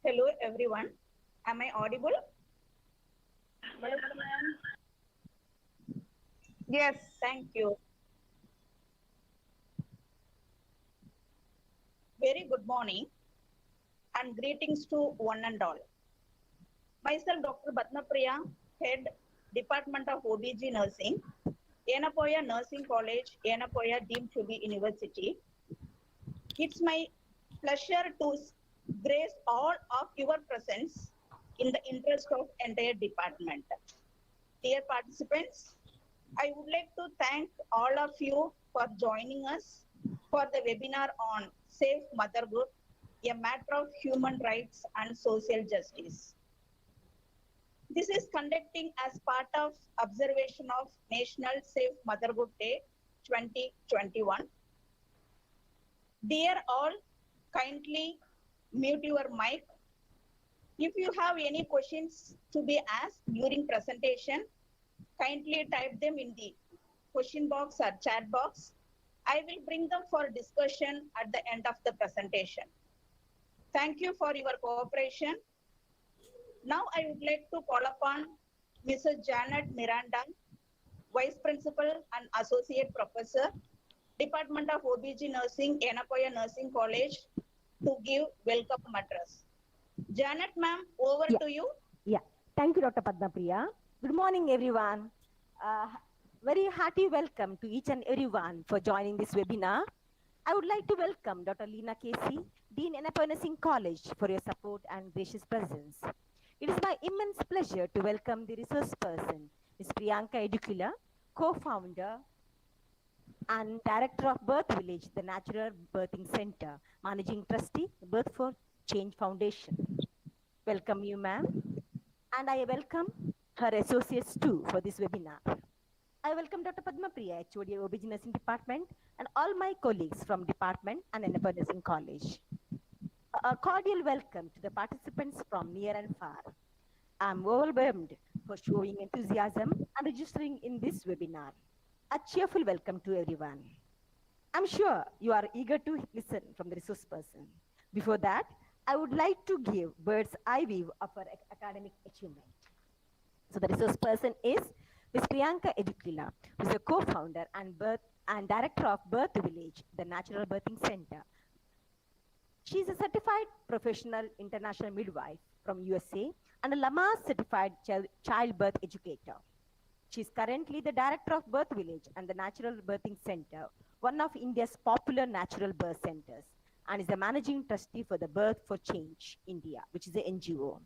Hello everyone. Am I audible? Yes, ma'am. Yes, thank you. Very good morning and greetings to one and all. Myself, Dr. Batnapriya, Head Department of OBG Nursing, Yenepoya Nursing College, Yenepoya deemed to be University. It's my pleasure to grace all of your presence in the interest of entire department. Dear participants, I would like to thank all of you for joining us for the webinar on Safe Motherhood, a matter of human rights and social justice. This is conducting as part of observation of National Safe Motherhood Day 2021. Dear all, kindly mute your mic. If you have any questions to be asked during presentation, kindly type them in the question box or chat box. I will bring them for discussion at the end of the presentation. Thank you for your cooperation. Now I would like to call upon Mrs. Janet Miranda, Vice Principal and Associate Professor, Department of OBG Nursing, Yenepoya Nursing College, to give welcome address. Janet ma'am, over Yeah, to you. yeah. Thank you, Dr. Padmapriya. Good morning, everyone. Uh, Very hearty welcome to each and everyone for joining this webinar. I would like to welcome Dr. Leena Casey, Dean Yenepoya Nursing College, for your support and gracious presence. It is my immense pleasure to welcome the resource person, Ms. Priyanka Edukila, co-founder and director of Birth Village, the Natural Birthing Center, managing trustee, Birth for Change Foundation. Welcome you, ma'am. And I welcome her associates too for this webinar. I welcome Dr. Padma Priya, HOD OBG Nursing Department, and all my colleagues from department and Yenepoya Nursing College. A cordial welcome to the participants from near and far. I'm overwhelmed for showing enthusiasm and registering in this webinar. A cheerful welcome to everyone. I'm sure you are eager to listen from the resource person. Before that, I would like to give bird's eye view of our academic achievement. So the resource person is Ms. Priyanka Edukila, who is a co-founder and director of Birth Village, the Natural Birthing Center. She is a certified professional international midwife from USA and a Lama certified childbirth educator. She is currently the director of Birth Village and the Natural Birthing Center, one of India's popular natural birth centers, and is the managing trustee for the Birth for Change India, which is an NGO.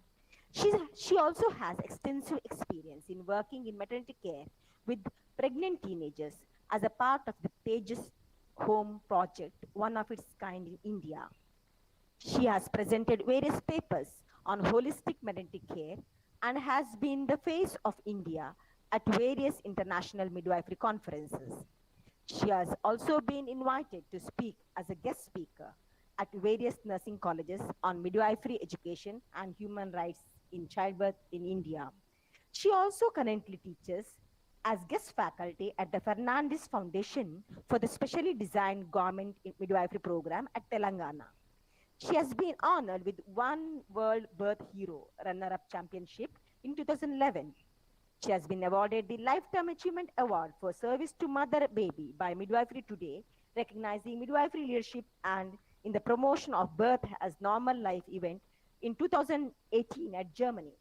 She also has extensive experience in working in maternity care with pregnant teenagers as a part of the Tejas Home Project, one of its kind in India. She has presented various papers on holistic maternity care and has been the face of India at various international midwifery conferences. She has also been invited to speak as a guest speaker at various nursing colleges on midwifery education and human rights in childbirth in India. She also currently teaches as guest faculty at the Fernandez Foundation for the specially designed government midwifery program at Telangana. She has been honored with One World Birth Hero runner-up championship in 2011. She has been awarded the Lifetime Achievement Award for service to mother baby by Midwifery Today, recognizing midwifery leadership and in the promotion of birth as normal life event in 2018 at Germany.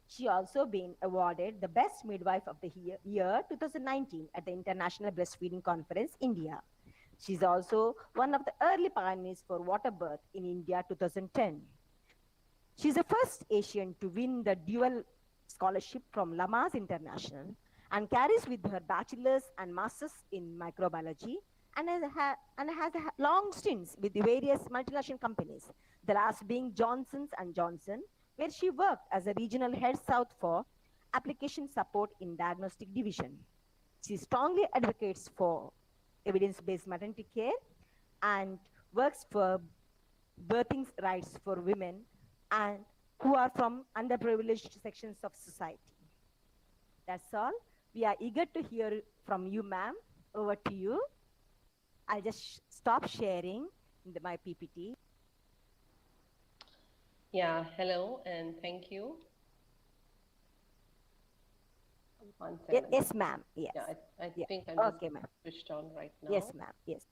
She also been awarded the Best Midwife of the Year 2019 at the International Breastfeeding Conference, India. She's also one of the early pioneers for water birth in India 2010. She's the first Asian to win the dual scholarship from Lamas International and carries with her bachelor's and master's in microbiology and has long stints with the various multinational companies, the last being Johnson's & Johnson, where she worked as a regional head south for application support in diagnostic division. She strongly advocates for evidence-based maternity care and works for birthing rights for women and who are from underprivileged sections of society. That's all. We are eager to hear from you, ma'am. Over to you. I'll just stop sharing my PPT. Yeah, hello and thank you. One second. Yes, ma'am. Yes. Yeah, I Yeah. think I'm just Okay, ma'am. switched on right Yes, now. ma'am. Yes.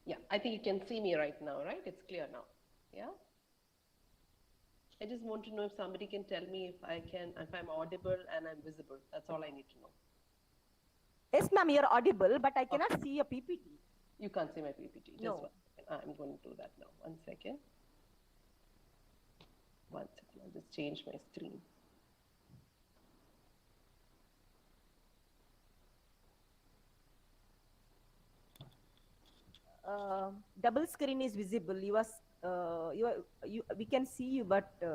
Yeah, I think you can see me right now, right? It's clear now. Yeah. I just want to know if somebody can tell me if I'm audible and I'm visible. That's all I need to know. Yes, ma'am. You're audible, but I Okay. cannot see your PPT. You can't see my PPT. Just No. one second. I'm going to do that now. One second. One second. I'll just change my screen. Double screen is visible. We can see you, but we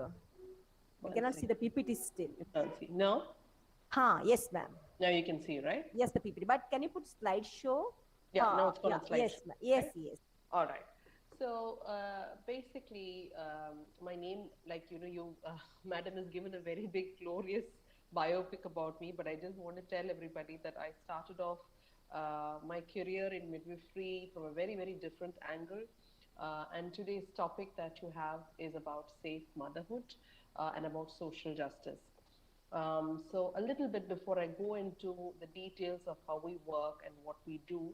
One cannot see second. the PPT still. You can't see. No? Yes, ma'am. Now you can see, right? Yes, the PPT. But can you put slideshow? Yeah, now it's Yeah. gonna Yes, slideshow. yes, Right? yes. All right. So basically, my name, like madam has given a very big, glorious biopic about me. But I just want to tell everybody that I started off my career in midwifery from a very, very different angle. And today's topic that you have is about safe motherhood and about social justice. So a little bit before I go into the details of how we work and what we do,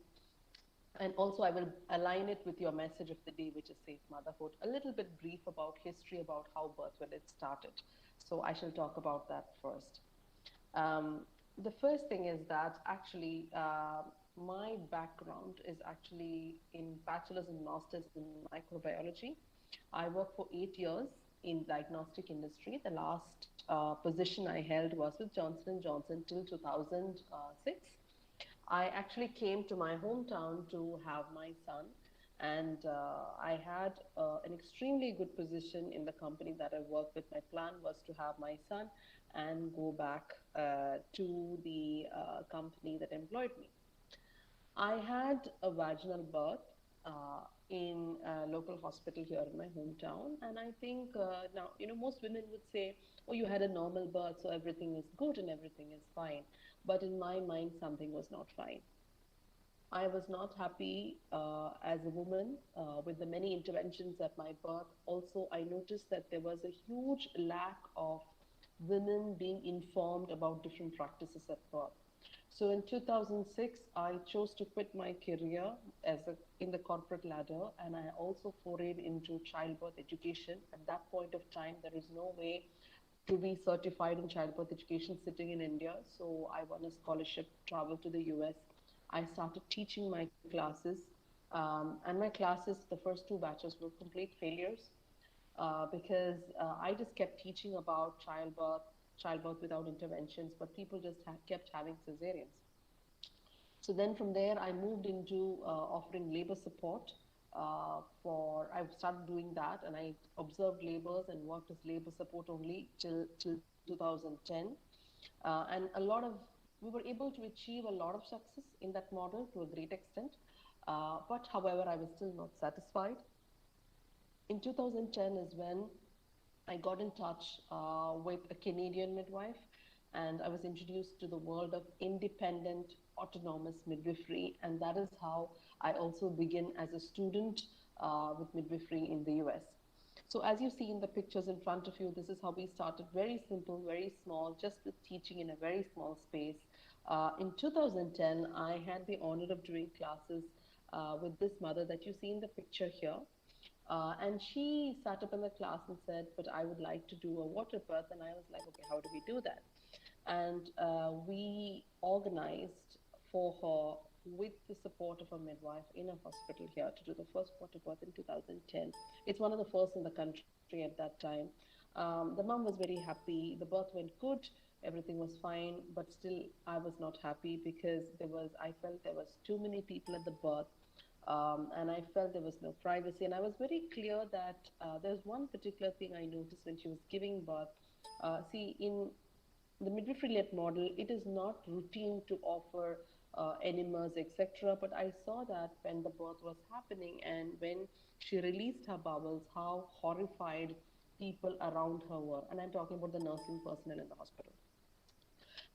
and also, I will align it with your message of the day, which is safe motherhood. A little bit brief about history, about how birth, when it started. So I shall talk about that first. Um, the first thing is that actually my background is actually in bachelor's and master's in microbiology. I worked for 8 years in diagnostic industry. The last position I held was with Johnson and Johnson till 2006. I actually came to my hometown to have my son, and I had an extremely good position in the company that I worked with. My plan was to have my son and go back to the company that employed me. I had a vaginal birth in a local hospital here in my hometown, and I think now most women would say, "Oh, you had a normal birth, so everything is good and everything is fine." But in my mind, something was not fine. I was not happy as a woman with the many interventions at my birth. Also, I noticed that there was a huge lack of women being informed about different practices at birth. So in 2006, I chose to quit my career in the corporate ladder, and I also forayed into childbirth education. At that point of time, there is no way to be certified in childbirth education sitting in India. So I won a scholarship, traveled to the US. I started teaching my classes, and my classes, the first two batches were complete failures because I just kept teaching about childbirth without interventions, but people just kept having cesareans. So then from there, I moved into offering labor support. I started doing that, and I observed labors and worked as labor support only till 2010. And we were able to achieve a lot of success in that model to a great extent. But however, I was still not satisfied. In 2010 is when I got in touch with a Canadian midwife, and I was introduced to the world of independent autonomous midwifery, and that is how I also began as a student with midwifery in the US. So as you see in the pictures in front of you, this is how we started, very simple, very small, just with teaching in a very small space. In 2010, I had the honor of doing classes with this mother that you see in the picture here. And she sat up in the class and said, "But I would like to do a water birth." And I was like, "Okay, how do we do that?" And we organized for her, with the support of a midwife in a hospital here, to do the first water birth in 2010. It's one of the first in the country at that time. The mom was very happy. The birth went good. Everything was fine, but still, I was not happy because I felt there was too many people at the birth, and I felt there was no privacy. And I was very clear that there's one particular thing I noticed when she was giving birth. See, in the midwifery-led model, it is not routine to offer enemas, etc. But I saw that when the birth was happening and when she released her bowels, how horrified people around her were. And I'm talking about the nursing personnel in the hospital.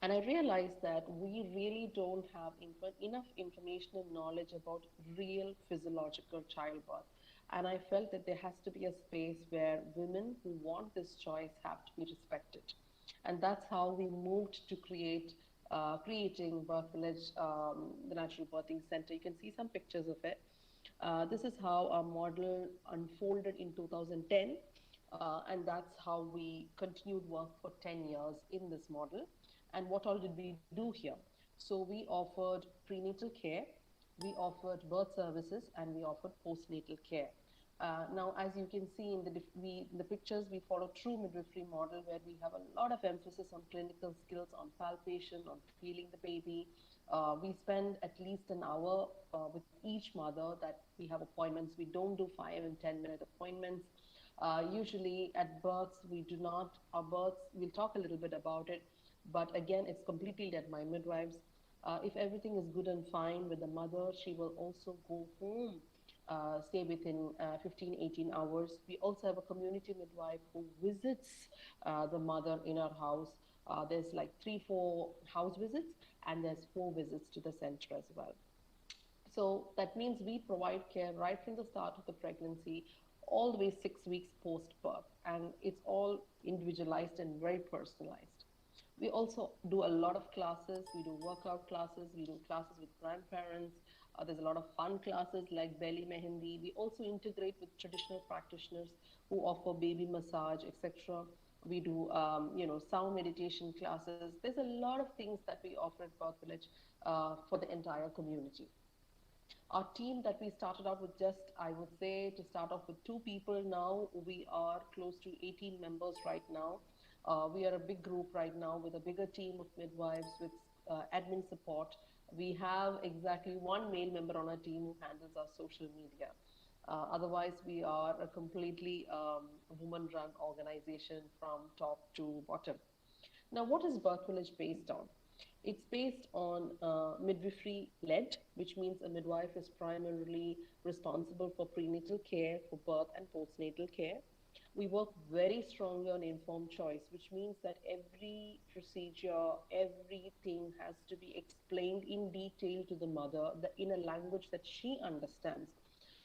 And I realized that we really don't have enough information and knowledge about real physiological childbirth. And I felt that there has to be a space where women who want this choice have to be respected. And that's how we moved to creating Birth Village, the Natural Birthing Center. You can see some pictures of it. This is how our model unfolded in 2010, and that's how we continued work for 10 years in this model. And what all did we do here? So we offered prenatal care, we offered birth services, and we offered postnatal care. Now, as you can see in in the pictures, we follow true midwifery model where we have a lot of emphasis on clinical skills, on palpation, on feeling the baby. We spend at least an hour with each mother that we have appointments. We don't do 5 and 10 minute appointments. Usually at births, we do not, our births, we'll talk a little bit about it, but again, it's completely led by midwives. If everything is good and fine with the mother, she will also go home, stay within 15, 18 hours. We also have a community midwife who visits the mother in our house. There's like 3, 4 house visits, and there's 4 visits to the center as well. So that means we provide care right from the start of the pregnancy all the way 6 weeks post birth, and it's all individualized and very personalized. We also do a lot of classes. We do workout classes. We do classes with grandparents. There's a lot of fun classes like belly mehendi. We also integrate with traditional practitioners who offer baby massage, etc. We do, sound meditation classes. There's a lot of things that we offer at Birth Village for the entire community. Our team that we started out with just, I would say, to start off with 2 people, now we are close to 18 members right now. We are a big group right now with a bigger team of midwives with admin support. We have exactly 1 male member on our team who handles our social media. Otherwise, we are a completely woman run organization from top to bottom. Now, what is Birth Village based on? It's based on midwifery led, which means a midwife is primarily responsible for prenatal care, for birth and postnatal care. We work very strongly on informed choice, which means that every procedure, everything has to be explained in detail to the mother in a language that she understands,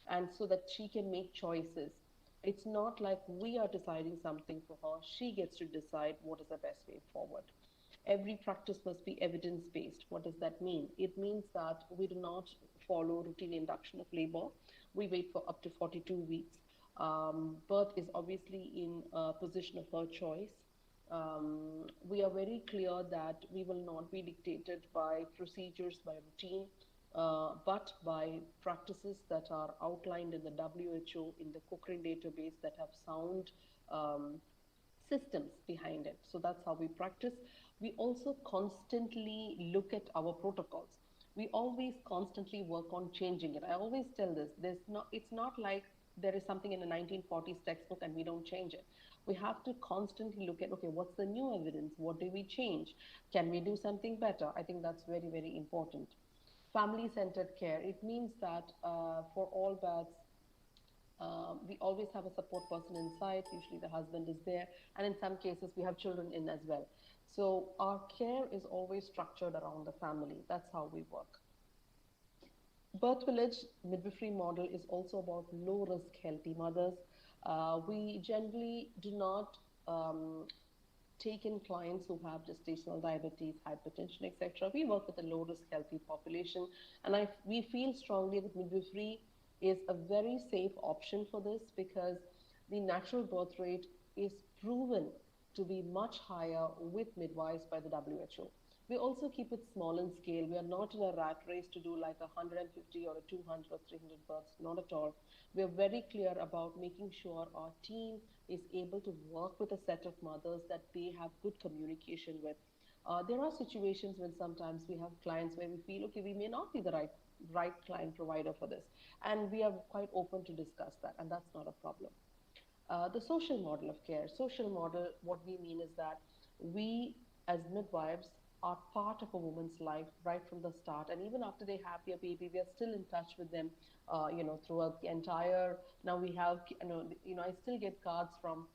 and so that she can make choices. It's not like we are deciding something for her, she gets to decide what is the best way forward. Every practice must be evidence based. What does that mean? It means that we do not follow routine induction of labor. We wait for up to 42 weeks. Birth is obviously in a position of her choice. We are very clear that we will not be dictated by procedures, by routine, but by practices that are outlined in the WHO, in the Cochrane database, that have sound systems behind it. So that's how we practice. We also constantly look at our protocols. We always constantly work on changing it. I always tell this, it's not like there is something in a 1940s textbook and we don't change it. We have to constantly look at, okay, what's the new evidence? What do we change? Can we do something better? I think that's very, very important. Family-centered care, it means that for all births, we always have a support person inside. Usually the husband is there, and in some cases we have children in as well. So our care is always structured around the family. That's how we work. Birth Village midwifery model is also about low risk healthy mothers. We generally do not take in clients who have gestational diabetes, hypertension, etc. We work with a low risk healthy population, and we feel strongly that midwifery is a very safe option for this because the natural birth rate is proven to be much higher with midwives by the WHO. We also keep it small in scale. We are not in a rat race to do like 150 or a 200 or 300 births, not at all. We are very clear about making sure our team is able to work with a set of mothers that they have good communication with. There are situations when sometimes we have clients where we feel, okay, we may not be the right client provider for this, and we are quite open to discuss that, and that's not a problem. The social model of care. Social model, what we mean is that we as midwives are part of a woman's life right from the start, and even after they have their baby, we are still in touch with them, throughout the entire. Now we have, I still get cards from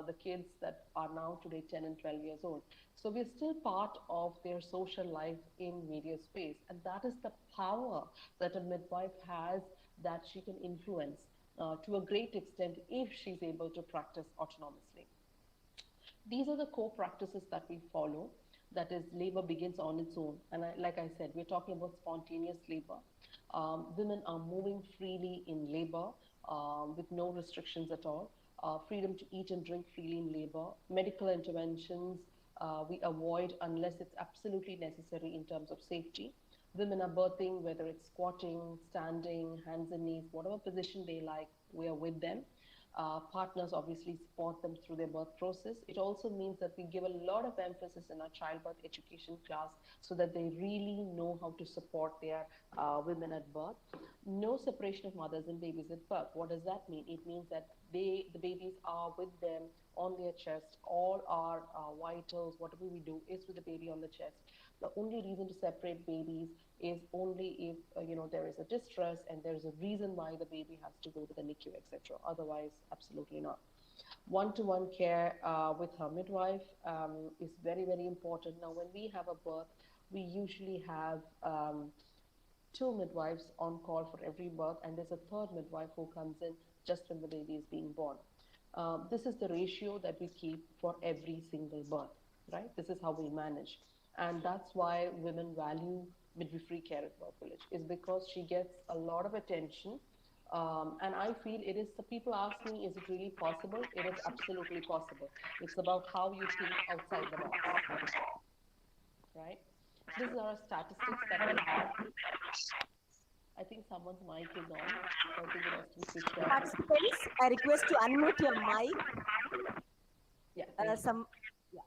the kids that are now today 10 and 12 years old. So we're still part of their social life in various ways, and that is the power that a midwife has, that she can influence. to a great extent if she's able to practice autonomously. These are the core practices that we follow. That is, labor begins on its own. And like I said, we're talking about spontaneous labor. Women are moving freely in labor with no restrictions at all. Freedom to eat and drink freely in labor. Medical interventions we avoid unless it's absolutely necessary in terms of safety. Women are birthing, whether it's squatting, standing, hands and knees, whatever position they like, we are with them. Partners obviously support them through their birth process. It also means that we give a lot of emphasis in our childbirth education class so that they really know how to support their women at birth. No separation of mothers and babies at birth. What does that mean? It means that the babies are with them on their chest. All our vitals, whatever we do, is with the baby on the chest. The only reason to separate babies is only if there is a distress and there is a reason why the baby has to go to the NICU, etc. Otherwise, absolutely not. One-to-one care with her midwife is very, very important. Now, when we have a birth, we usually have two midwives on call for every birth, and there's a third midwife who comes in just when the baby is being born. This is the ratio that we keep for every single birth, right? This is how we manage. And that's why women value midwifery care at Birth Village, is because she gets a lot of attention. And I feel it is, the people ask me, is it really possible? It is absolutely possible. It's about how you think outside the box, right? These are our statistics that we have. I think someone's mic is on, so I think it has to be switched off. Participants, I request to unmute your mic. Yeah, Yeah.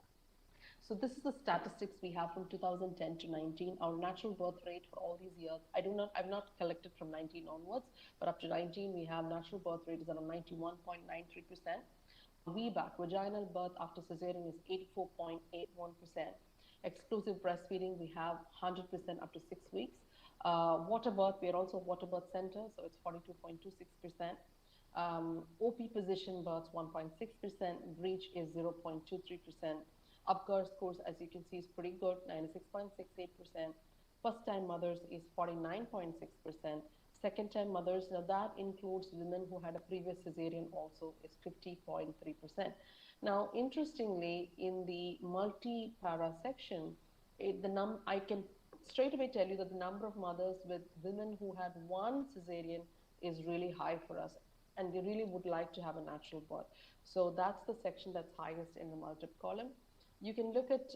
so this is the statistics we have from 2010 to 19. Our natural birth rate for all these years, I've not collected from 19 onwards, but up to 19, we have natural birth rate is around 91.93%. VBAC, vaginal birth after cesarean, is 84.81%. Exclusive breastfeeding, we have 100% up to 6 weeks. Water birth, we are also a water birth center, so it's 42.26%. OP position births 1.6%, breech is 0.23%. Upgar scores, as you can see, is pretty good, 96.68%. First time mothers is 49.6%. Second time mothers, now that includes women who had a previous cesarean also, is 50.3%. Now, interestingly, in the multi-para section, I can straight away tell you that the number of mothers with women who had one cesarean is really high for us, and they really would like to have a natural birth. So that's the section that's highest in the multiple column. You can look at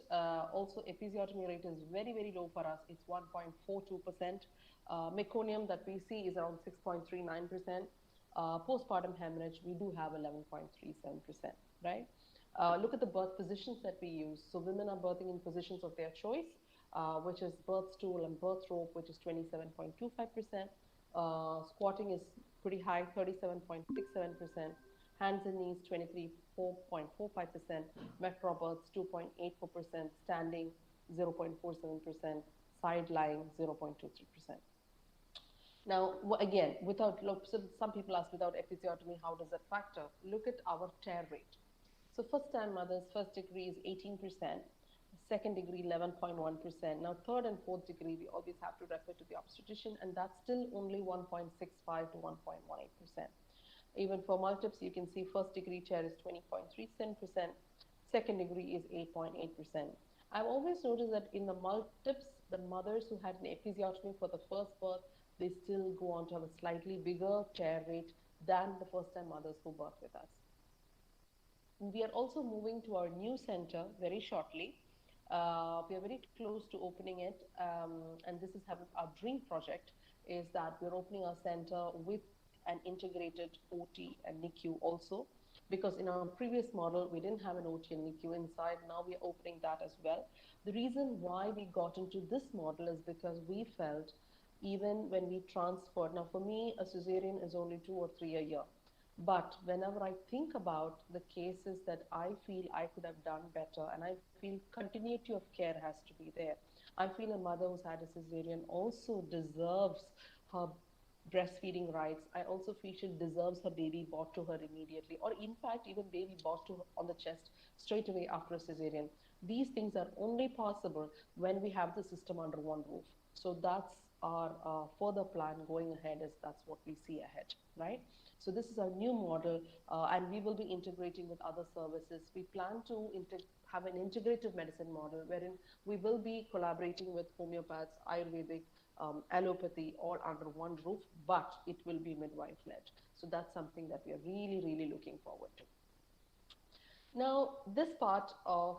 also episiotomy rate is very, very low for us. It's 1.42%. Meconium that we see is around 6.39%. Postpartum hemorrhage, we do have 11.37%, right? Look at the birth positions that we use. So women are birthing in positions of their choice, which is birth stool and birth rope, which is 27.25%. Squatting is pretty high, 37.67%. Hands and knees, 24.45%. Metro births, 2.84%. Standing, 0.47%. Side lying, 0.23%. Now, again, so some people ask, without episiotomy, how does that factor? Look at our tear rate. So first time mothers, first degree is 18%. Second degree, 11.1%. Now, third and fourth degree, we always have to refer to the obstetrician, and that's still only 1.65 to 1.18%. Even for multiples, you can see first degree tear is 20.37%. Second degree is 8.8%. I've always noticed that in the multiples, the mothers who had an episiotomy for the first birth, they still go on to have a slightly bigger tear rate than the first time mothers who birth with us. We are also moving to our new center very shortly. We are very close to opening it, and this is our dream project, is that we're opening our center with an integrated OT and NICU also, because in our previous model, we didn't have an OT and NICU inside. Now we are opening that as well. The reason why we got into this model is because we felt, even when we transferred, now for me, a cesarean is only 2 or 3 a year. But whenever I think about the cases that I feel I could have done better, and I feel continuity of care has to be there. I feel a mother who's had a cesarean also deserves her breastfeeding rights. I also feel she deserves her baby brought to her immediately, or in fact, even baby brought to her on the chest straight away after a cesarean. These things are only possible when we have the system under one roof. So that's our further plan going ahead, is that's what we see ahead, right? So this is our new model, and we will be integrating with other services. We plan to have an integrative medicine model wherein we will be collaborating with homeopaths, Ayurvedic, allopathy, all under one roof, but it will be midwife led. So that's something that we are really, really looking forward to. Now, this part of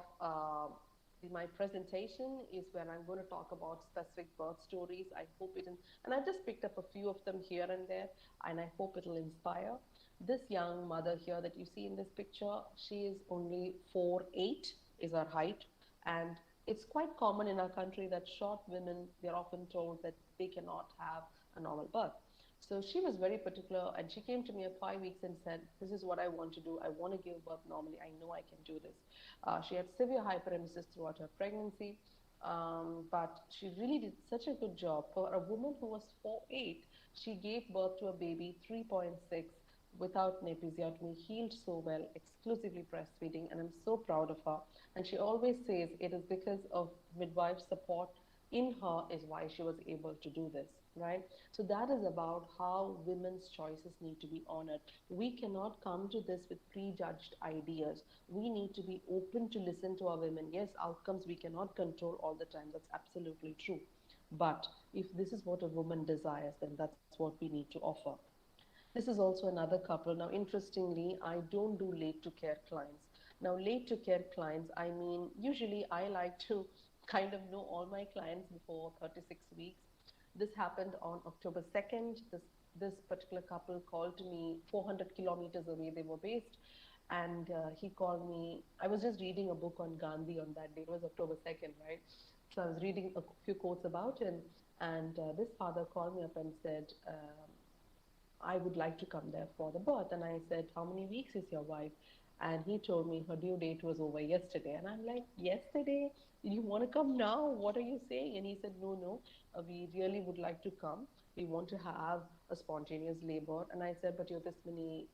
my presentation is where I'm going to talk about specific birth stories. I hope it, and I just picked up a few of them here and there, and I hope it'll inspire. This young mother here that you see in this picture, she is only 4'8" is her height, and it's quite common in our country that short women, they're often told that they cannot have a normal birth. So she was very particular, and she came to me at 5 weeks and said, "This is what I want to do. I want to give birth normally. I know I can do this." She had severe hyperemesis throughout her pregnancy, but she really did such a good job. For a woman who was 4'8", she gave birth to a baby 3.6 without an episiotomy, healed so well, exclusively breastfeeding, and I'm so proud of her. And she always says it is because of midwife support in her is why she was able to do this, right? So that is about how women's choices need to be honored. We cannot come to this with prejudged ideas. We need to be open to listen to our women. Yes, outcomes we cannot control all the time. That's absolutely true. But if this is what a woman desires, then that's what we need to offer. This is also another couple. Now, interestingly, I don't do late to care clients. Now, late to care clients, I mean, usually I like to kind of know all my clients before 36 weeks. This happened on October 2nd. This particular couple called to me 400 kilometers away, they were based. And he called me. I was just reading a book on Gandhi on that day. It was October 2nd, right? So I was reading a few quotes about him. And this father called me up and said, I would like to come there for the birth. And I said, "How many weeks is your wife?" And he told me her due date was over yesterday. And I'm like, "Yesterday? You want to come now? What are you saying?" And he said, "No, no, we really would like to come. We want to have a spontaneous labor." And I said, "But you're this many,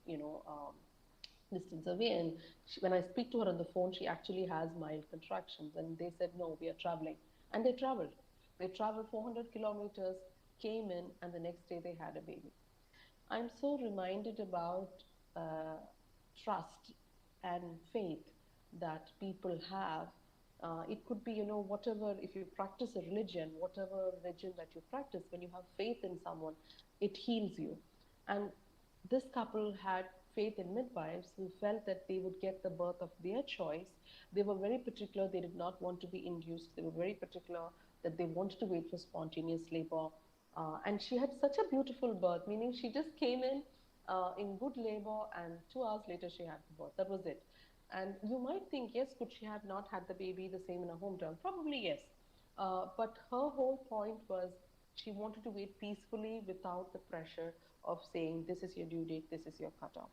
distance away." And when I speak to her on the phone, she actually has mild contractions. And they said, "No, we are traveling." And they traveled. They traveled 400 kilometers, came in, and the next day they had a baby. I'm so reminded about uh, trust and faith that people have. It could be, whatever, if you practice a religion, whatever religion that you practice, when you have faith in someone, it heals you. And this couple had faith in midwives who felt that they would get the birth of their choice. They were very particular, they did not want to be induced, they were very particular that they wanted to wait for spontaneous labor. And she had such a beautiful birth, meaning she just came in good labor, and 2 hours later she had the birth. That was it. And you might think, yes, could she have not had the baby the same in her hometown? Probably yes. But her whole point was she wanted to wait peacefully without the pressure of saying, "This is your due date, this is your cutoff."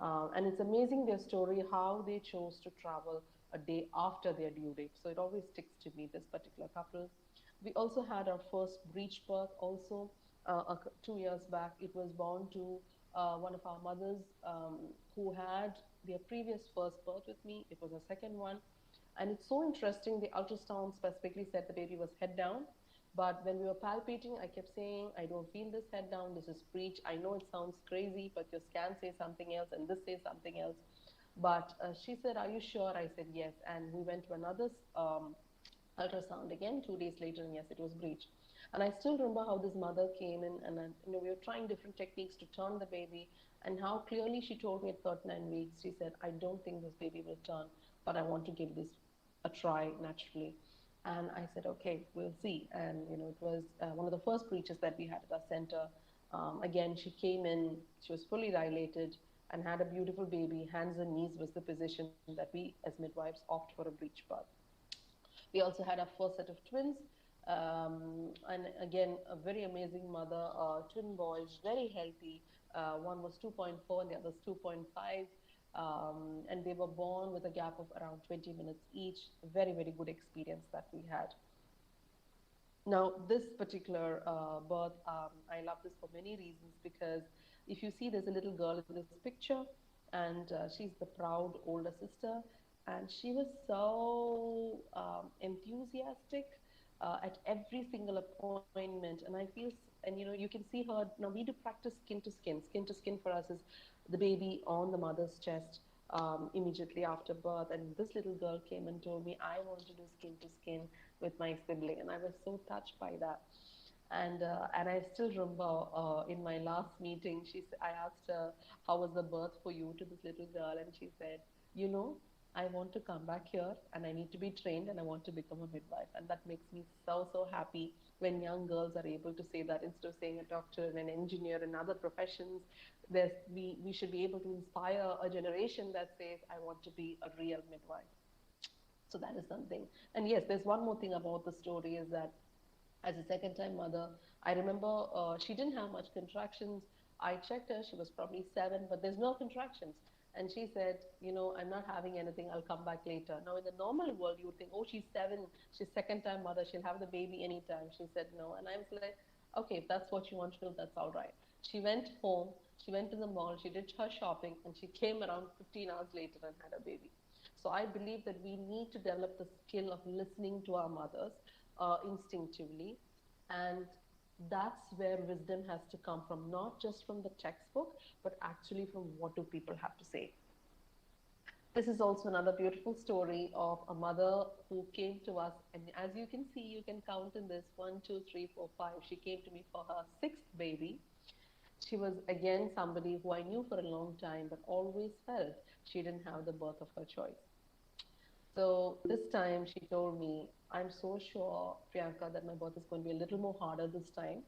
And it's amazing their story, how they chose to travel a day after their due date. So it always sticks to me, this particular couple. We also had our first breech birth also 2 years back. It was born to one of our mothers who had their previous first birth with me. It was a second one. And it's so interesting. The ultrasound specifically said the baby was head down. But when we were palpating, I kept saying, "I don't feel this head down. This is breech. I know it sounds crazy, but your scan says something else and this says something else." But she said, "Are you sure?" I said, "Yes." And we went to another ultrasound again 2 days later, and yes, it was breech. And I still remember how this mother came in, and we were trying different techniques to turn the baby, and how clearly she told me at 39 weeks, she said, "I don't think this baby will turn, but I want to give this a try naturally." And I said, "Okay, we'll see." And it was one of the first breaches that we had at our center. Again, she came in, she was fully dilated and had a beautiful baby. Hands and knees was the position that we as midwives opt for a breech birth. We also had our first set of twins. And again, a very amazing mother, twin boys, very healthy. One was 2.4 and the other's 2.5. And they were born with a gap of around 20 minutes each. Very, very good experience that we had. Now, this particular birth, I love this for many reasons, because if you see, there's a little girl in this picture, and she's the proud older sister, and she was so enthusiastic at every single appointment. And I feel And you can see her now. We do practice skin to skin. Skin to skin for us is the baby on the mother's chest immediately after birth. And this little girl came and told me, I want to do skin to skin with my sibling, and I was so touched by that. And I still remember in my last meeting, I asked her, how was the birth for you, to this little girl, and she said, you know, I want to come back here and I need to be trained and I want to become a midwife. And that makes me so, so happy when young girls are able to say that instead of saying a doctor and an engineer and other professions. We should be able to inspire a generation that says, I want to be a real midwife. So that is something. And yes, there's one more thing about the story is that as a second time mother, I remember she didn't have much contractions. I checked her, she was probably 7, but there's no contractions. And she said, I'm not having anything, I'll come back later. Now, in the normal world, you would think, oh, she's 7, she's second time mother, she'll have the baby anytime. She said no. And I was like, okay, if that's what you want to do, that's all right. She went home, she went to the mall, she did her shopping, and she came around 15 hours later and had a baby. So I believe that we need to develop the skill of listening to our mothers instinctively. And that's where wisdom has to come from, not just from the textbook, but actually from what do people have to say. This is also another beautiful story of a mother who came to us. And as you can see, you can count in this 1, 2, 3, 4, 5. She came to me for her 6th baby. She was again somebody who I knew for a long time, but always felt she didn't have the birth of her choice. So this time she told me, I'm so sure, Priyanka, that my birth is going to be a little more harder this time.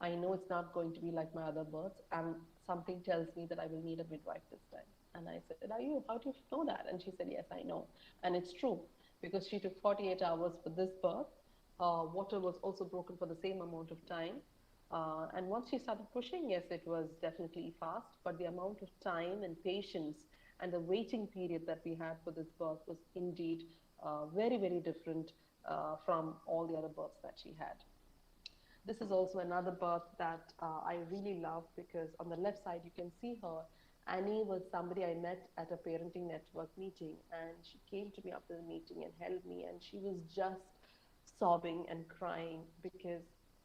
I know it's not going to be like my other births, and something tells me that I will need a midwife this time. And I said, are you? How do you know that? And she said, yes, I know. And it's true, because she took 48 hours for this birth. Water was also broken for the same amount of time. And once she started pushing, yes, it was definitely fast, but the amount of time and patience and the waiting period that we had for this birth was indeed very, very different from all the other births that she had. This is also another birth that I really love, because on the left side you can see her. Annie was somebody I met at a parenting network meeting, and she came to me after the meeting and held me, and she was just sobbing and crying because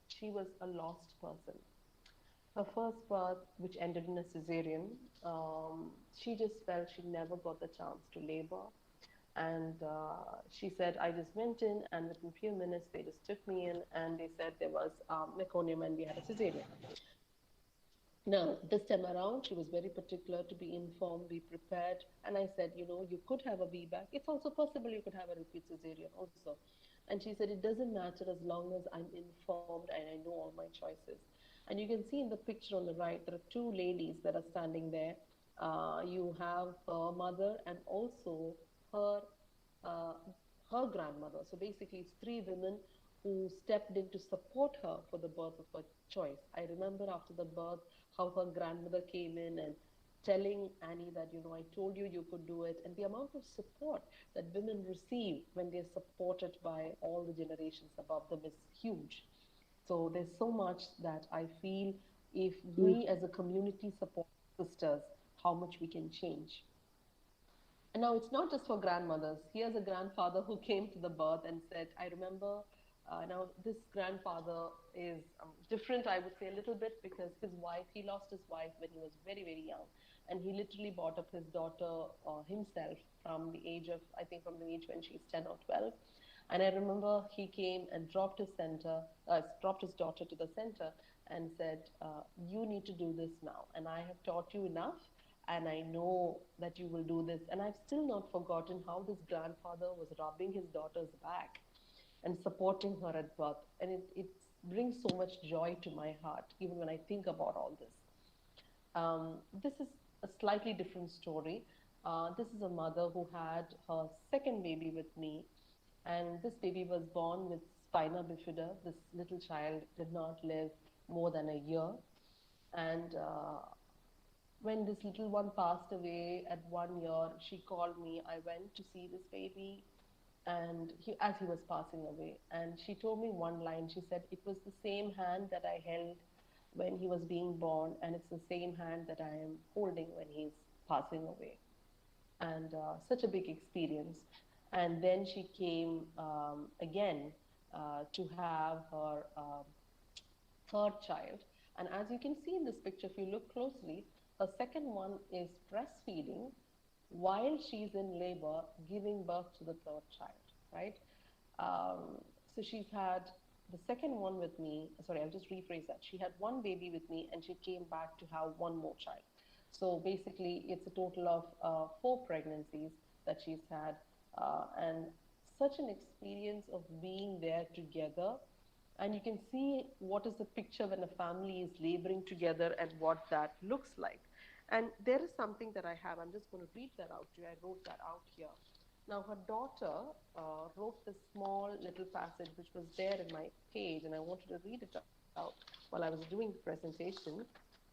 she was a lost person. Her first birth, which ended in a cesarean, she just felt she never got the chance to labor. And she said, I just went in, and within a few minutes, they just took me in, and they said there was meconium, and we had a cesarean. Now, this time around, she was very particular to be informed, be prepared. And I said, you could have a VBAC. It's also possible you could have a repeat cesarean also. And she said, it doesn't matter as long as I'm informed and I know all my choices. And you can see in the picture on the right, there are 2 ladies that are standing there. You have her mother and also her uh, her grandmother. So basically, it's 3 women who stepped in to support her for the birth of her choice. I remember after the birth how her grandmother came in and telling Annie that, I told you you could do it. And the amount of support that women receive when they're supported by all the generations above them is huge. So there's so much that I feel if we as a community support sisters, how much we can change. And now it's not just for grandmothers. Here's a grandfather who came to the birth and said, I remember, now this grandfather is different, I would say, a little bit, because he lost his wife when he was very, very young. And he literally brought up his daughter himself from the age of, I think from the age when she's 10 or 12. And I remember he came and dropped his daughter to the center and said, you need to do this now. And I have taught you enough, and I know that you will do this. And I've still not forgotten how this grandfather was rubbing his daughter's back and supporting her at birth. And it brings so much joy to my heart, even when I think about all this. This is a slightly different story. This is a mother who had her second baby with me, and this baby was born with spina bifida. This little child did not live more than a year. And when this little one passed away at 1 year, she called me. I went to see this baby, and as he was passing away, and she told me one line. She said, it was the same hand that I held when he was being born, and it's the same hand that I am holding when he's passing away. And such a big experience. And then she came again to have her third child. And as you can see in this picture, if you look closely, her second one is breastfeeding while she's in labor, giving birth to the third child, right? So she's had the second one with me. Sorry, I'll just rephrase that. She had one baby with me and she came back to have one more child. So basically, it's a total of four pregnancies that she's had. And such an experience of being there together, and you can see what is the picture when a family is laboring together and what that looks like. And there is something that I have. I'm just going to read that out to you. I wrote that out here. Now, her daughter wrote this small little passage which was there in my page, and I wanted to read it out while I was doing the presentation.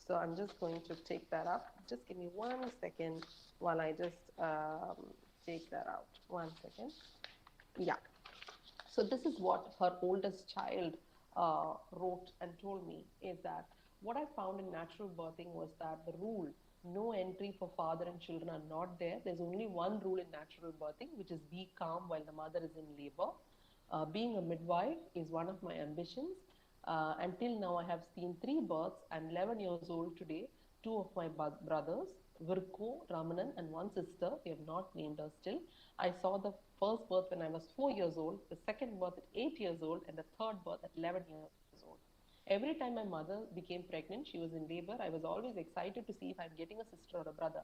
So I'm just going to take that up. Just give me 1 second while I just take that out. 1 second. Yeah. So this is what her oldest child wrote and told me, is that what I found in natural birthing was that the rule, no entry for father and children, are not there. There's only one rule in natural birthing, which is be calm while the mother is in labor. Being a midwife is one of my ambitions. Until now, I have seen 3 births. I'm 11 years old today. 2 of my brothers, Virko, Ramanan, and one sister. We have not named her still. I saw the first birth when I was 4 years old, the second birth at 8 years old, and the third birth at 11 years old. Every time my mother became pregnant, she was in labor, I was always excited to see if I'm getting a sister or a brother.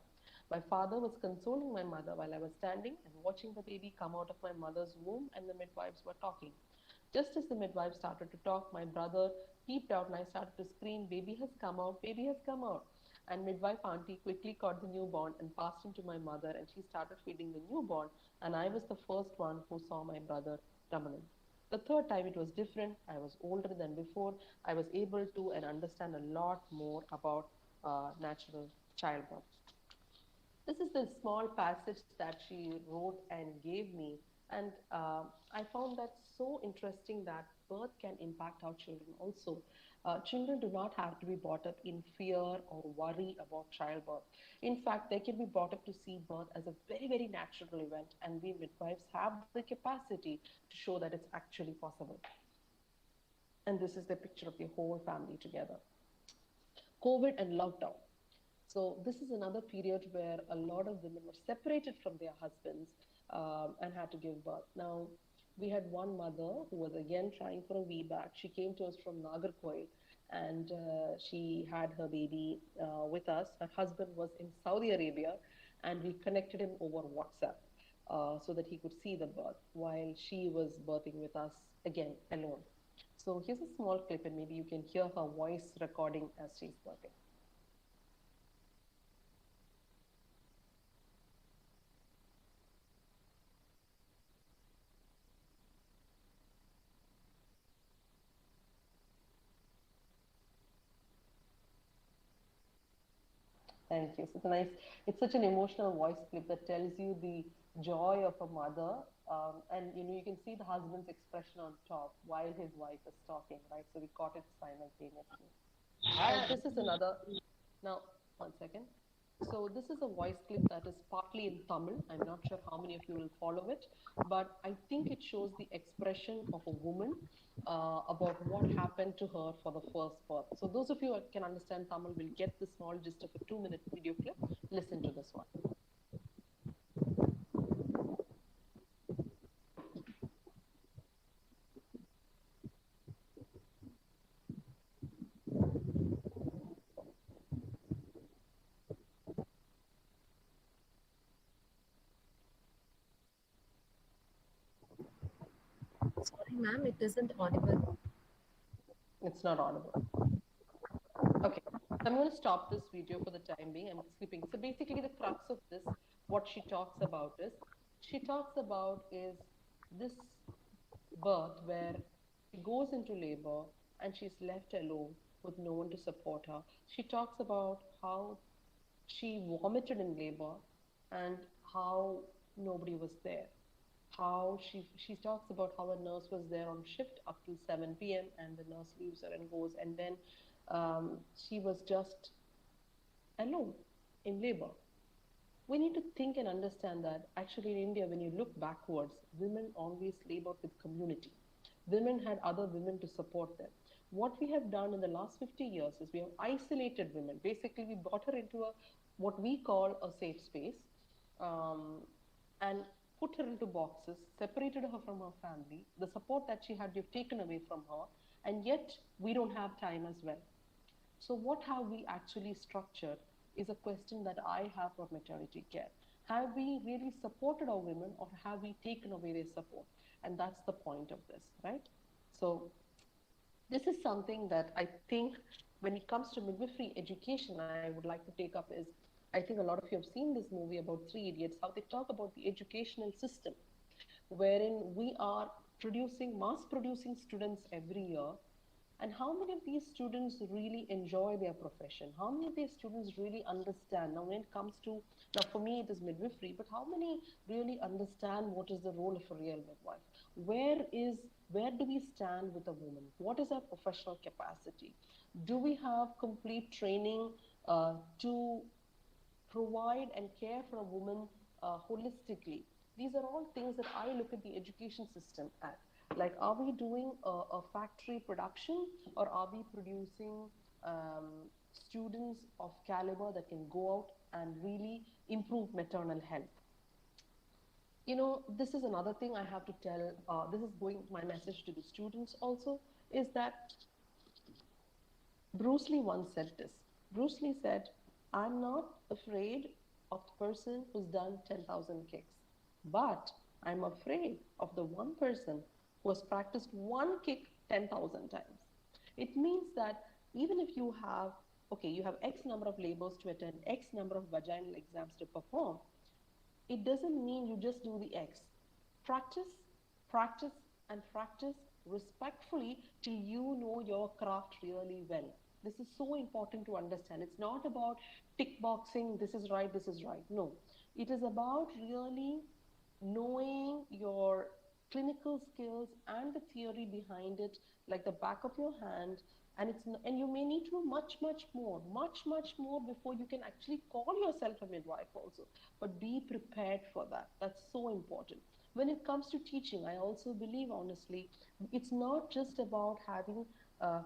My father was consoling my mother while I was standing and watching the baby come out of my mother's womb, and the midwives were talking. Just as the midwife started to talk, my brother peeped out and I started to scream, "Baby has come out, baby has come out." And midwife auntie quickly caught the newborn and passed him to my mother, and she started feeding the newborn. And I was the first one who saw my brother Ramanan. The third time it was different. I was older than before. I was able to and understand a lot more about natural childbirth. This is the small passage that she wrote and gave me. And I found that so interesting that birth can impact our children also. Children do not have to be brought up in fear or worry about childbirth. In fact, they can be brought up to see birth as a very, very natural event, and we midwives have the capacity to show that it's actually possible. And this is the picture of the whole family together. COVID and lockdown. So this is another period where a lot of women were separated from their husbands and had to give birth. Now, we had one mother who was again trying for a VBAC. She came to us from Nagarkoil, and she had her baby with us. Her husband was in Saudi Arabia, and we connected him over WhatsApp so that he could see the birth while she was birthing with us again alone. So here's a small clip, and maybe you can hear her voice recording as she's birthing. Thank you. So it's a nice, it's such an emotional voice clip that tells you the joy of a mother. And you can see the husband's expression on top while his wife is talking, right? So we caught it simultaneously. Now, this is another, now, 1 second. So this is a voice clip that is partly in Tamil. I'm not sure how many of you will follow it, but I think it shows the expression of a woman about what happened to her for the first birth. So those of you who can understand Tamil will get the small gist of a 2-minute video clip. Listen to this one. Sorry, ma'am, it isn't audible. It's not audible. Okay, so I'm going to stop this video for the time being. I'm skipping. So basically, the crux of this, what she talks about is this birth where she goes into labor and she's left alone with no one to support her. She talks about how she vomited in labor and how nobody was there. How she talks about how a nurse was there on shift up till 7 p.m. and the nurse leaves her and goes, and then she was just alone in labor. We need to think and understand that actually in India, when you look backwards, women always labored with community. Women had other women to support them. What we have done in the last 50 years is we have isolated women. Basically, we brought her into a what we call a safe space, um, and put her into boxes, separated her from her family. The support that she had, we've taken away from her, and yet we don't have time as well. So, what have we actually structured is a question that I have for maternity care. Have we really supported our women, or have we taken away their support? And that's the point of this, right? So, this is something that I think when it comes to midwifery education, I would like to take up is I think a lot of you have seen this movie about Three Idiots, how they talk about the educational system, wherein we are producing, mass producing students every year, and how many of these students really enjoy their profession? How many of these students really understand? Now, when it comes to, now for me it is midwifery, but how many really understand what is the role of a real midwife? Where is, where do we stand with a woman? What is our professional capacity? Do we have complete training to provide and care for a woman holistically? These are all things that I look at the education system at. Like, are we doing a factory production, or are we producing students of caliber that can go out and really improve maternal health? You know, this is another thing I have to tell. This is going my message to the students also, is that Bruce Lee once said this. Bruce Lee said, I'm not afraid of the person who's done 10,000 kicks, but I'm afraid of the one person who has practiced one kick 10,000 times. It means that even if you have, okay, you have X number of labors to attend, X number of vaginal exams to perform, it doesn't mean you just do the X. Practice, practice, and practice respectfully till you know your craft really well. This is so important to understand. It's not about tick boxing, this is right, this is right. No. It is about really knowing your clinical skills and the theory behind it like the back of your hand, and and you may need to know much more before you can actually call yourself a midwife also. But be prepared for that. That's so important. When it comes to teaching, I also believe honestly it's not just about having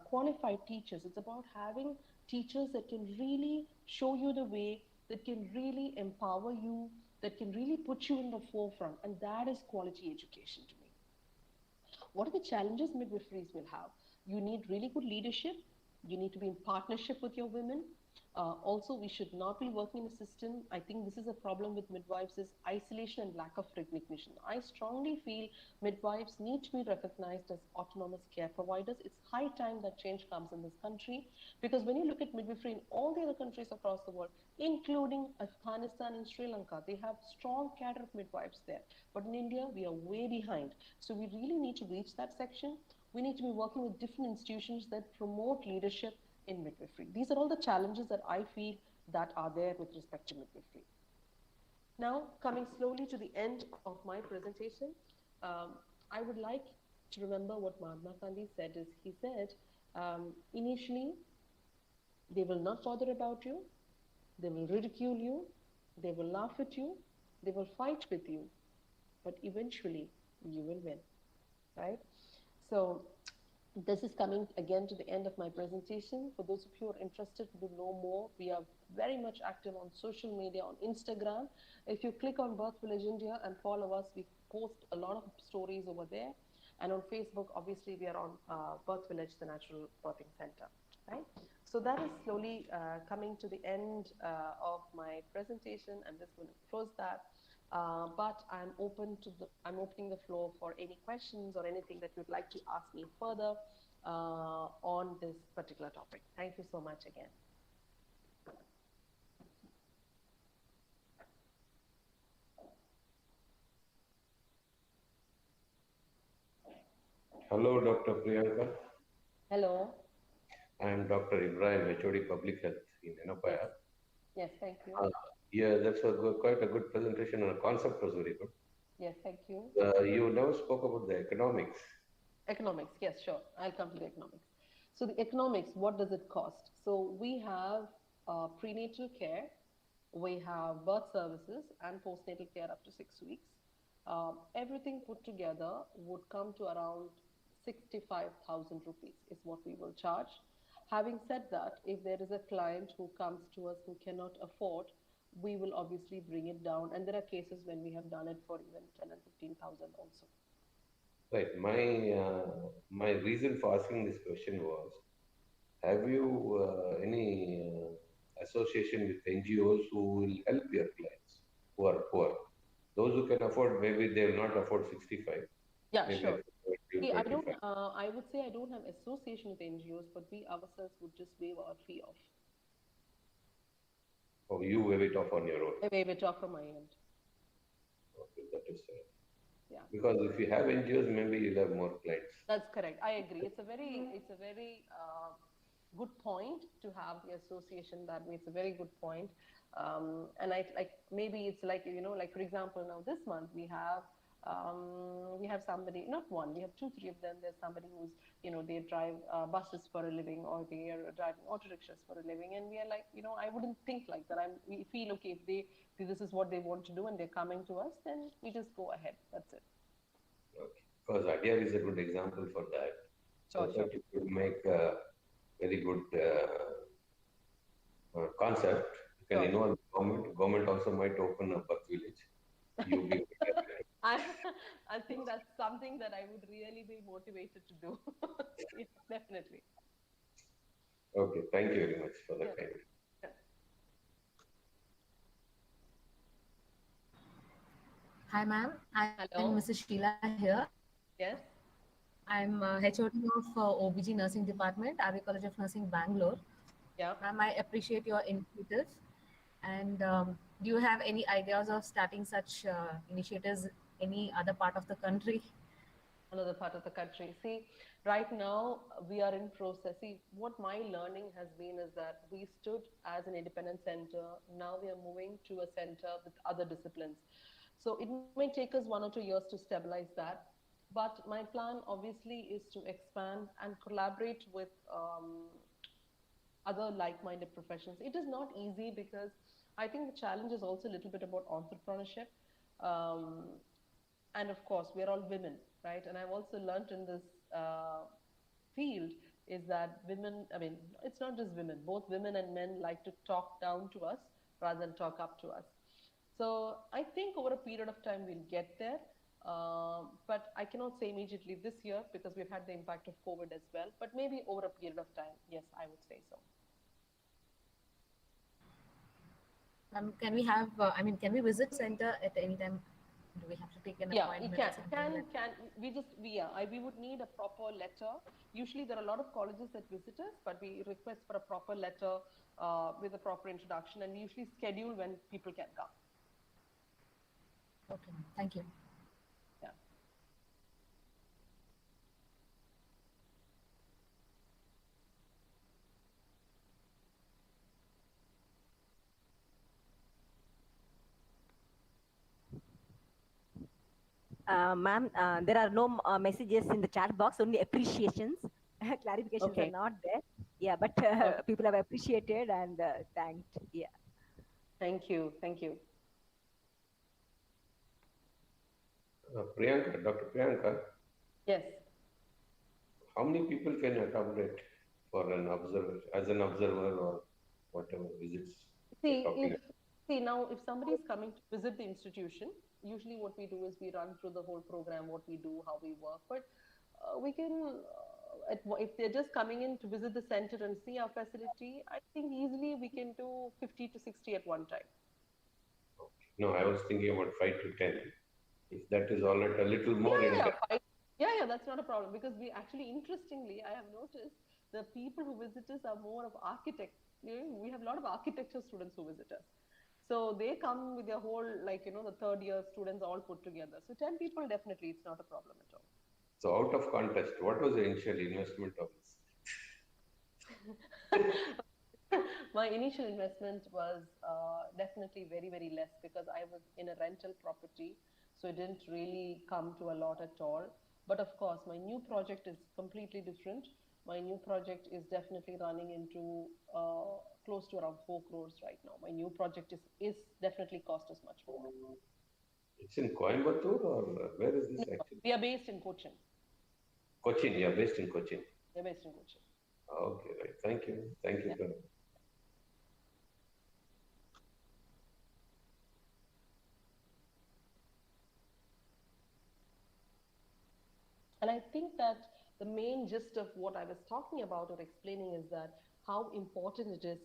qualified teachers. It's about having teachers that can really show you the way, that can really empower you, that can really put you in the forefront, and that is quality education to me. What are the challenges midwiferys will have? You need really good leadership. You need to be in partnership with your women. Also, we should not be working in a system. I think this is a problem with midwives is isolation and lack of recognition. I strongly feel midwives need to be recognized as autonomous care providers. It's high time that change comes in this country, because when you look at midwifery in all the other countries across the world, including Afghanistan and Sri Lanka, they have strong cadre of midwives there. But in India, we are way behind. So we really need to reach that section. We need to be working with different institutions that promote leadership in midwifery. These are all the challenges that I feel that are there with respect to midwifery. Now, coming slowly to the end of my presentation, I would like to remember what Mahatma Gandhi said is, he said, initially, they will not bother about you, they will ridicule you, they will laugh at you, they will fight with you, but eventually you will win, right? So this is coming again to the end of my presentation. For those of you who are interested to know more, we are very much active on social media, on Instagram. If you click on Birth Village India and follow us, we post a lot of stories over there. And on Facebook, obviously, we are on Birth Village, the Natural Birthing Center, right? So that is slowly coming to the end of my presentation. I'm just going to close that. But I'm opening the floor for any questions or anything that you'd like to ask me further on this particular topic. Thank you so much again. Hello, Dr. Priyanka. Hello. I am Dr. Ibrahim, HOD Public Health in Yes. Yenepoya. Yes, thank you. Yeah, that's quite a good presentation, and the concept was very good. Yes, thank you. You never spoke about the economics. Economics, yes, sure. I'll come to the economics. So the economics, what does it cost? So we have prenatal care, we have birth services and postnatal care up to 6 weeks. Everything put together would come to around 65,000 rupees is what we will charge. Having said that, if there is a client who comes to us who cannot afford, we will obviously bring it down. And there are cases when we have done it for even 10 and 15,000 also. Right. My reason for asking this question was: have you any association with NGOs who will help your clients who are poor? Those who can afford, maybe they will not afford 65, Yeah, maybe sure. afford See, 25. I would say I don't have association with NGOs, but we ourselves would just waive our fee off. Or you waive it off on your own. I waive it off from my end. Okay, that is right. Yeah. Because if you have NGOs, maybe you'll have more clients. That's correct. I agree. It's a very good point to have the association that way. It's a very good point. And I like maybe it's like like for example now this month we have somebody, not one, we have two three of them. There's somebody who's they drive buses for a living, or they are driving auto rickshaws for a living, and we are like I wouldn't think like that. We feel okay if this is what they want to do and they're coming to us, then we just go ahead. That's it. Okay. Because Adyar is a good example for that. So I Sure, thought you could make a very good concept. You can Sure. involve the government. Government also might open a birth village. You be I, I think that's something that I would really be motivated to do. Yes, definitely. okay. Thank you very much for the Yeah. kind. Yeah. Hi, ma'am. I'm Hello. Mrs. Sheila here. Yes. I'm HOD of OBG Nursing Department, RV College of Nursing, Bangalore. Yeah. Ma'am, I appreciate your initiative. And do you have any ideas of starting such initiatives any other part of the country? Another part of the country. See, right now we are in process. See, what my learning has been is that we stood as an independent center. Now we are moving to a center with other disciplines. So it may take us 1 or 2 years to stabilize that. But my plan obviously is to expand and collaborate with other like-minded professions. It is not easy because I think the challenge is also a little bit about entrepreneurship. Um, and of course, we are all women, right? And I've also learned in this field is that women, I mean, it's not just women, both women and men like to talk down to us rather than talk up to us. So I think over a period of time we'll get there. But I cannot say immediately this year because we've had the impact of COVID as well. But maybe over a period of time, yes, I would say so. Can we have, can we visit center at any time? Do we have to take an Yeah, you appointment can. or something like that? We would need a proper letter. Usually, there are a lot of colleges that visit us, but we request for a proper letter with a proper introduction, and we usually schedule when people can come. Okay, thank you. Yeah. Ma'am, there are no messages in the chat box, only appreciations. Clarifications Okay. are not there. Yeah, but Okay. people have appreciated and thanked. Yeah. Thank you. Thank you. Priyanka, Dr. Priyanka, Yes. how many people can you accommodate for an observer, as an observer or whatever visits you're See, talking if about? now if somebody is coming to visit the institution, usually what we do is we run through the whole program, what we do, how we work. But we can, if they're just coming in to visit the center and see our facility, I think easily we can do 50 to 60 at one time. No, I was thinking about 5 to 10. If that is all right, a little more Yeah, intense. that's not a problem because we actually, interestingly, I have noticed the people who visit us are more of architects. We have a lot of architecture students who visit us. So they come with their whole, the third year students all put together. So 10 people, definitely, it's not a problem at all. So out of context, what was the initial investment of this? My initial investment was definitely very, very less because I was in a rental property. So it didn't really come to a lot at all. But of course, my new project is completely different. My new project is definitely running into close to around 4 crores right now. My new project is definitely cost us much more. It's in Coimbatore or where is this No, actually? we are based in Cochin. Cochin, you're based in Cochin. They're based in Cochin. Okay, right. Thank you. Thank you. Yeah. And I think that the main gist of what I was talking about or explaining is that how important it is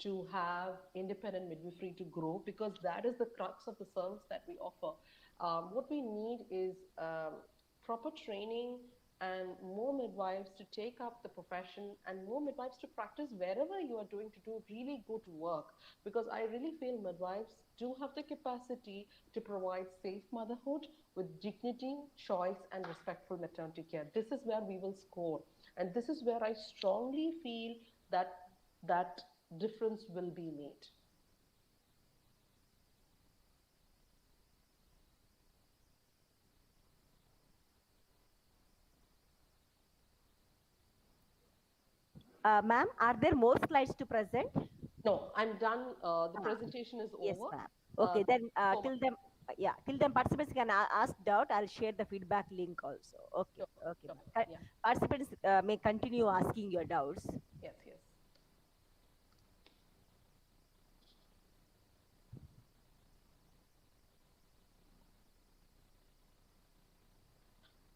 to have independent midwifery to grow, because that is the crux of the service that we offer. What we need is proper training and more midwives to take up the profession and more midwives to practice wherever you are doing to do really good work, because I really feel midwives do have the capacity to provide safe motherhood with dignity, choice, and respectful maternity care. This is where we will score, and this is where I strongly feel that that difference will be made. Ma'am, are there more slides to present? No, I'm done. The presentation is Yes, over. ma'am. Okay, then So till then, till then participants can ask doubt. I'll share the feedback link also. Okay, sure, okay, sure. ma'am. Yeah. Participants may continue asking your doubts. Yes, yes.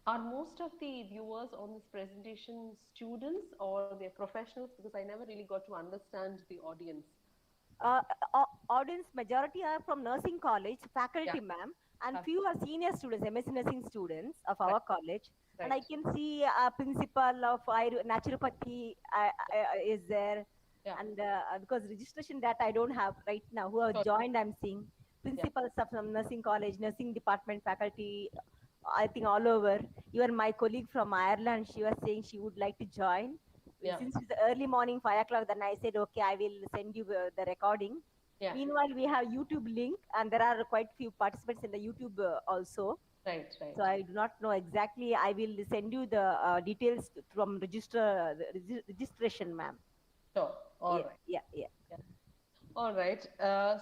Are most of the viewers on this presentation students or they're professionals? Because I never really got to understand the audience. Audience majority are from nursing college Yeah. faculty, ma'am, and Have- few are senior students, MSc nursing students of Right, our college. And I right. can see a principal of naturopathy is there, Yeah. and because registration that I don't have right now, who have Sure. joined, I'm seeing Yeah. principals of some nursing college, nursing department faculty. I think all over. Even my colleague from Ireland, she was saying she would like to join. Yeah. Since it's early morning, 5 o'clock, then I said, okay, I will send you the recording. Yeah. Meanwhile, we have YouTube link, and there are quite few participants in the YouTube also. Right, right. So I do not know exactly. I will send you the details from registration, ma'am. Sure. All Yeah, right. yeah, yeah. Yeah. All right.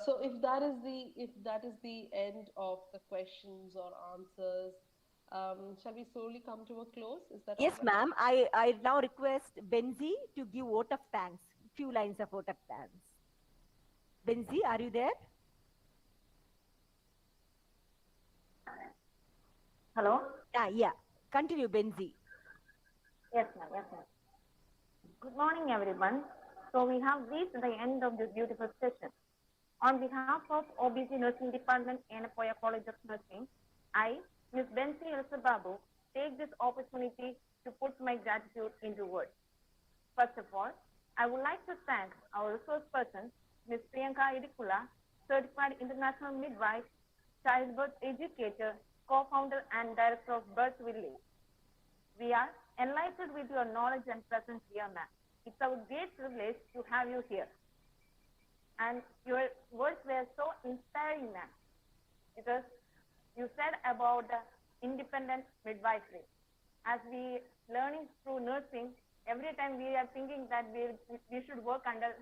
So if that is the end of the questions or answers, shall we slowly come to a close? Is that all Yes, right? ma'am. I now request Benzi to give vote of thanks. Few lines of vote of thanks. Benzi, are you there? Hello? Yeah. Continue, Benzi. Yes, ma'am. Yes, ma'am. Good morning, everyone. So we have reached the end of this beautiful session. On behalf of OBG Nursing Department, Yenepoya College of Nursing, I, Ms. Bensi Babu, take this opportunity to put my gratitude into words. First of all, I would like to thank our resource person, Ms. Priyanka Idikula, Certified International Midwife, Childbirth Educator, co-founder and director of Birth Village. We are enlightened with your knowledge and presence here, ma'am. It's our great privilege to have you here. And your words were so inspiring, ma'am, because you said about the independent midwifery. As we learning through nursing, every time we are thinking that we should work under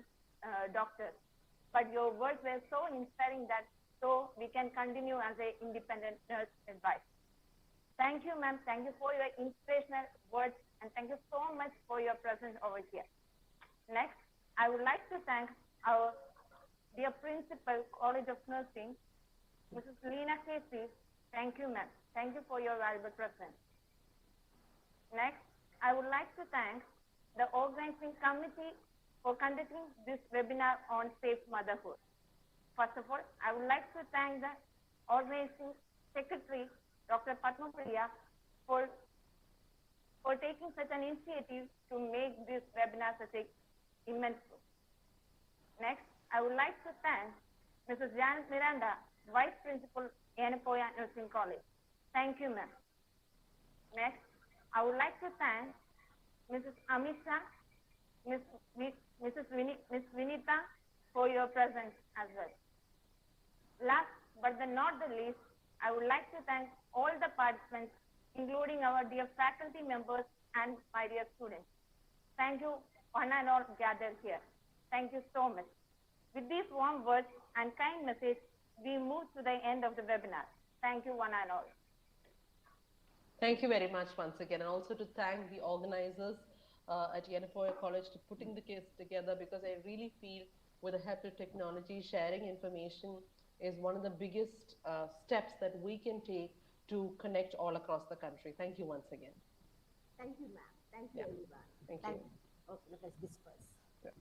doctors. But your words were so inspiring that so we can continue as an independent nurse midwife. Thank you, ma'am. Thank you for your inspirational words, and thank you so much for your presence over here. Next, I would like to thank our dear principal, College of Nursing, Mrs. Lena Casey. Thank you, ma'am. Thank you for your valuable presence. Next, I would like to thank the organizing committee for conducting this webinar on safe motherhood. First of all, I would like to thank the organizing secretary, Dr. Padma Priya, for taking such an initiative to make this webinar such an immense. Next, I would like to thank Mrs. Janet Miranda, Vice Principal, Yenepoya Nursing College. Thank you, ma'am. Next, I would like to thank Mrs. Amisha, Mrs. Vinita for your presence as well. Last but not the least, I would like to thank all the participants, including our dear faculty members and my dear students. Thank you, one and all gathered here. Thank you so much. With these warm words and kind message, we move to the end of the webinar. Thank you, one and all. Thank you very much once again, and also to thank the organizers at Yenepoya College to putting the kids together, because I really feel with the help of technology, sharing information is one of the biggest steps that we can take to connect all across the country. Thank you once again. Thank you, ma'am. Thank you, Yeah. everyone. Thank you. Okay, let us disperse. Yeah.